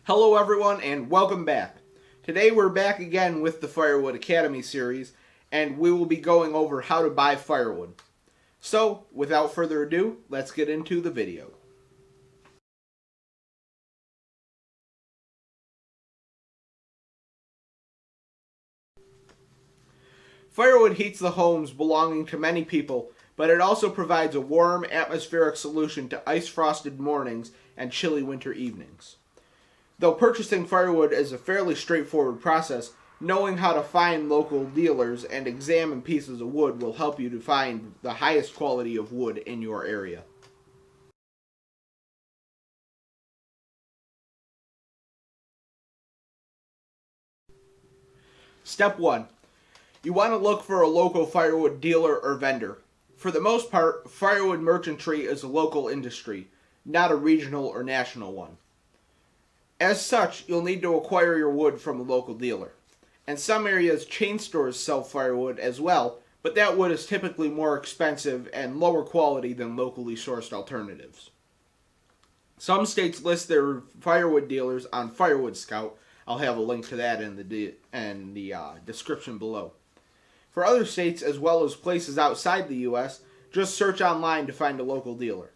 Hello everyone and welcome back. Today we're back again with the Firewood Academy series and we will be going over how to buy firewood. So without further ado, let's get into the video. Firewood heats the homes belonging to many people, but it also provides a warm atmospheric solution to ice-frosted mornings and chilly winter evenings. Though purchasing firewood is a fairly straightforward process, knowing how to find local dealers and examine pieces of wood will help you to find the highest quality of wood in your area. Step 1. You want to look for a local firewood dealer or vendor. For the most part, firewood merchantry is a local industry, not a regional or national one. As such, you'll need to acquire your wood from a local dealer. In some areas, chain stores sell firewood as well, but that wood is typically more expensive and lower quality than locally sourced alternatives. Some states list their firewood dealers on Firewood Scout. I'll have a link to that in the description below. For other states, as well as places outside the U.S., just search online to find a local dealer.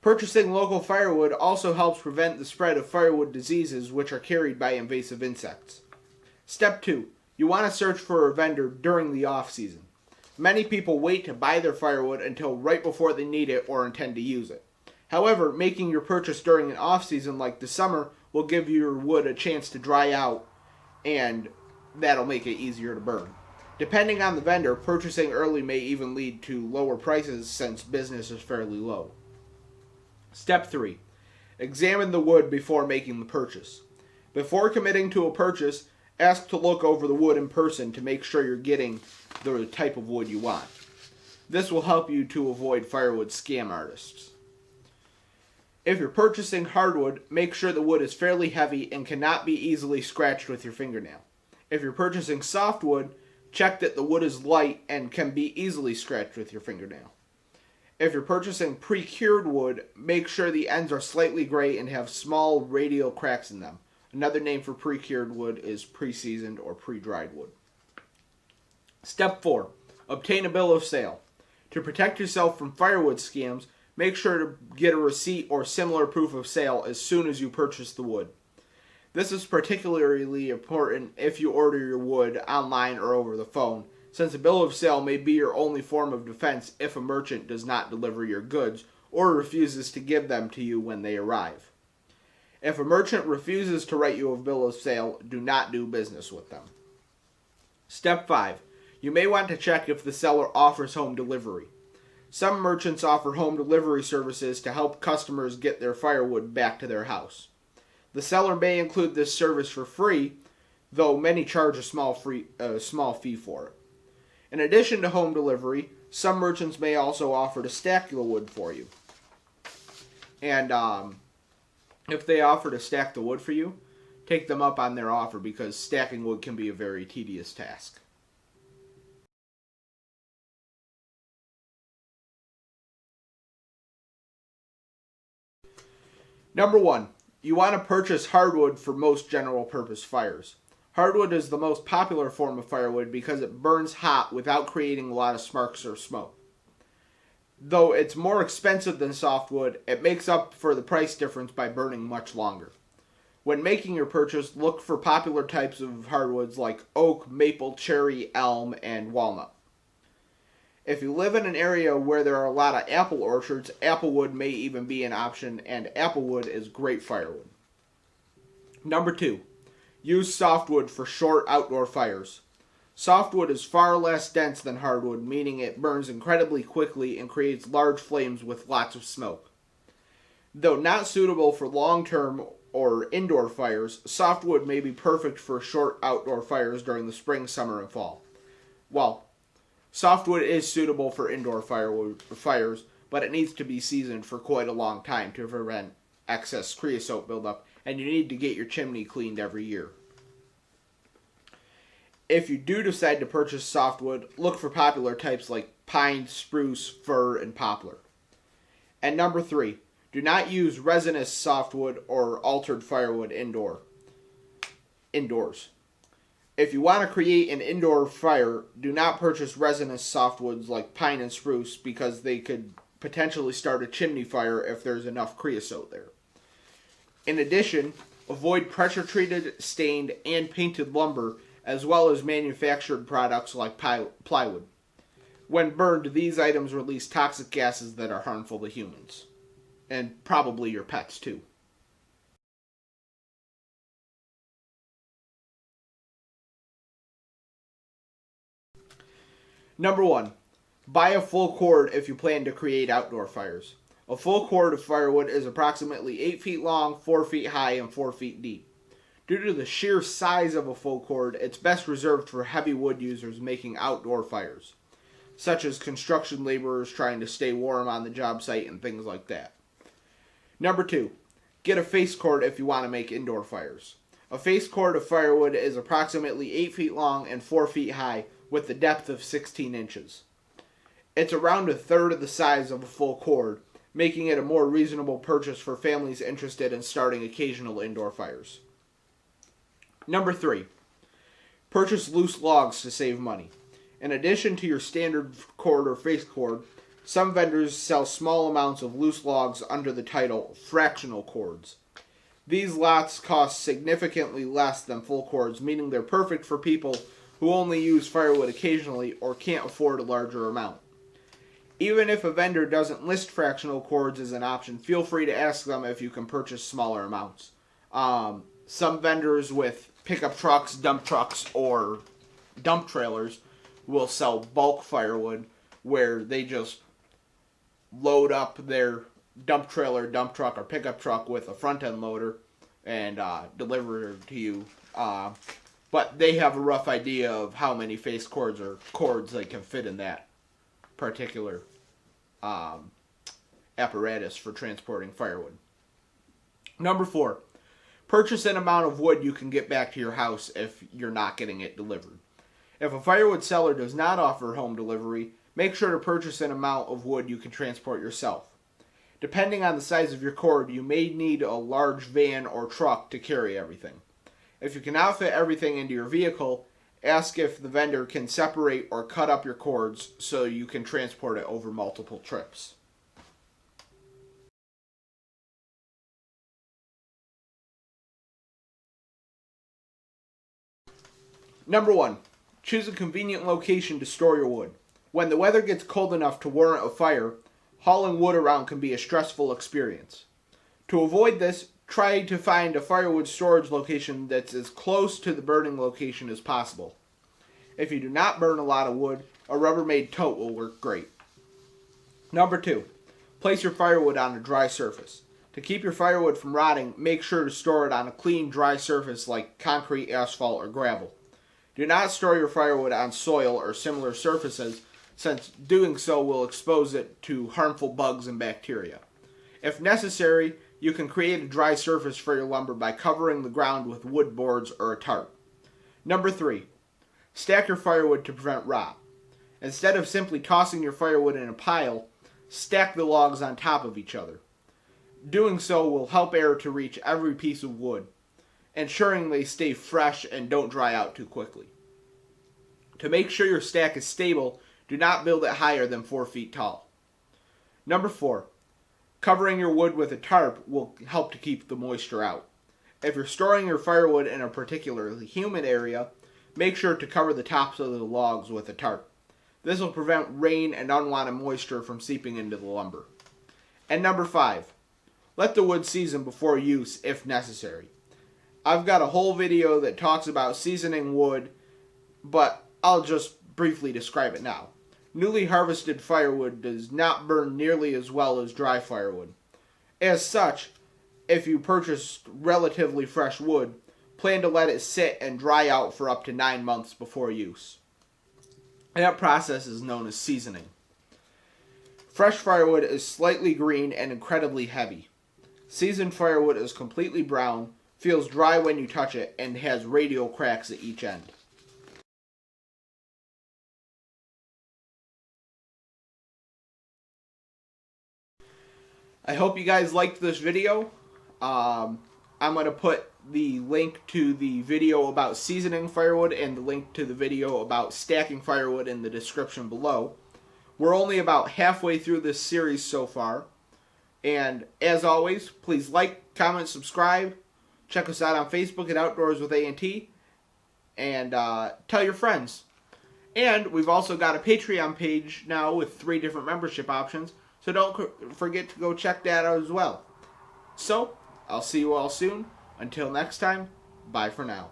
Purchasing local firewood also helps prevent the spread of firewood diseases which are carried by invasive insects. Step 2. You want to search for a vendor during the off-season. Many people wait to buy their firewood until right before they need it or intend to use it. However, making your purchase during an off-season like the summer will give your wood a chance to dry out, and that'll make it easier to burn. Depending on the vendor, purchasing early may even lead to lower prices since business is fairly low. Step 3. Examine the wood before making the purchase. Before committing to a purchase, ask to look over the wood in person to make sure you're getting the type of wood you want. This will help you to avoid firewood scam artists. If you're purchasing hardwood, make sure the wood is fairly heavy and cannot be easily scratched with your fingernail. If you're purchasing softwood, check that the wood is light and can be easily scratched with your fingernail. If you're purchasing pre-cured wood, make sure the ends are slightly gray and have small radial cracks in them. Another name for pre-cured wood is pre-seasoned or pre-dried wood. Step 4. Obtain a bill of sale. To protect yourself from firewood scams, make sure to get a receipt or similar proof of sale as soon as you purchase the wood. This is particularly important if you order your wood online or over the phone, since a bill of sale may be your only form of defense if a merchant does not deliver your goods or refuses to give them to you when they arrive. If a merchant refuses to write you a bill of sale, do not do business with them. Step 5. You may want to check if the seller offers home delivery. Some merchants offer home delivery services to help customers get their firewood back to their house. The seller may include this service for free, though many charge a small fee for it. In addition to home delivery, some merchants may also offer to stack the wood for you. And if they offer to stack the wood for you, take them up on their offer because stacking wood can be a very tedious task. Number 1. You want to purchase hardwood for most general purpose fires. Hardwood is the most popular form of firewood because it burns hot without creating a lot of sparks or smoke. Though it's more expensive than softwood, it makes up for the price difference by burning much longer. When making your purchase, look for popular types of hardwoods like oak, maple, cherry, elm, and walnut. If you live in an area where there are a lot of apple orchards, applewood may even be an option, and applewood is great firewood. Number 2. Use softwood for short outdoor fires. Softwood is far less dense than hardwood, meaning it burns incredibly quickly and creates large flames with lots of smoke. Though not suitable for long-term or indoor fires, softwood may be perfect for short outdoor fires during the spring, summer, and fall. Well, softwood is suitable for indoor fires, but it needs to be seasoned for quite a long time to prevent excess creosote buildup, and you need to get your chimney cleaned every year. If you do decide to purchase softwood, look for popular types like pine, spruce, fir, and poplar. And number 3, Do not use resinous softwood or altered firewood indoors. If you want to create an indoor fire, do not purchase resinous softwoods like pine and spruce because they could potentially start a chimney fire if there's enough creosote there. In addition, avoid pressure-treated, stained, and painted lumber as well as manufactured products like plywood. When burned, these items release toxic gases that are harmful to humans. And probably your pets too. Number 1. Buy a full cord if you plan to create outdoor fires. A full cord of firewood is approximately 8 feet long, 4 feet high, and 4 feet deep. Due to the sheer size of a full cord, it's best reserved for heavy wood users making outdoor fires, such as construction laborers trying to stay warm on the job site and things like that. Number 2. Get a face cord if you want to make indoor fires. A face cord of firewood is approximately 8 feet long and 4 feet high with the depth of 16 inches. It's around a third of the size of a full cord, making it a more reasonable purchase for families interested in starting occasional indoor fires. Number 3. Purchase loose logs to save money. In addition to your standard cord or face cord, some vendors sell small amounts of loose logs under the title fractional cords. These lots cost significantly less than full cords, meaning they're perfect for people who only use firewood occasionally or can't afford a larger amount. Even if a vendor doesn't list fractional cords as an option, feel free to ask them if you can purchase smaller amounts. Some vendors with pickup trucks, dump trucks, or dump trailers will sell bulk firewood where they just load up their dump trailer, dump truck, or pickup truck with a front-end loader and deliver it to you. But they have a rough idea of how many face cords or cords they can fit in that particular apparatus for transporting firewood. Number 4. Purchase an amount of wood you can get back to your house if you're not getting it delivered. If a firewood seller does not offer home delivery, make sure to purchase an amount of wood you can transport yourself. Depending on the size of your cord, you may need a large van or truck to carry everything. If you cannot fit everything into your vehicle, ask if the vendor can separate or cut up your cords so you can transport it over multiple trips. Number 1. Choose a convenient location to store your wood. When the weather gets cold enough to warrant a fire, hauling wood around can be a stressful experience. To avoid this, try to find a firewood storage location that's as close to the burning location as possible. If you do not burn a lot of wood, a Rubbermaid tote will work great. Number 2. Place your firewood on a dry surface. To keep your firewood from rotting, make sure to store it on a clean, dry surface like concrete, asphalt, or gravel. Do not store your firewood on soil or similar surfaces, since doing so will expose it to harmful bugs and bacteria. If necessary, you can create a dry surface for your lumber by covering the ground with wood boards or a tarp. Number 3. Stack your firewood to prevent rot. Instead of simply tossing your firewood in a pile, stack the logs on top of each other. Doing so will help air to reach every piece of wood, ensuring they stay fresh and don't dry out too quickly. To make sure your stack is stable, do not build it higher than 4 feet tall. Number 4. Covering your wood with a tarp will help to keep the moisture out. If you're storing your firewood in a particularly humid area, make sure to cover the tops of the logs with a tarp. This will prevent rain and unwanted moisture from seeping into the lumber. And number 5. Let the wood season before use if necessary. I've got a whole video that talks about seasoning wood, but I'll just briefly describe it now. Newly harvested firewood does not burn nearly as well as dry firewood. As such, if you purchase relatively fresh wood, plan to let it sit and dry out for up to 9 months before use. That process is known as seasoning. Fresh firewood is slightly green and incredibly heavy. Seasoned firewood is completely brown, feels dry when you touch it, and has radial cracks at each end. I hope you guys liked this video. I'm going to put the link to the video about seasoning firewood and the link to the video about stacking firewood in the description below. We're only about halfway through this series so far. And as always, please like, comment, subscribe. Check us out on Facebook at Outdoors with A&T. And tell your friends. And we've also got a Patreon page now with 3 different membership options. So don't forget to go check that out as well. So, I'll see you all soon. Until next time, bye for now.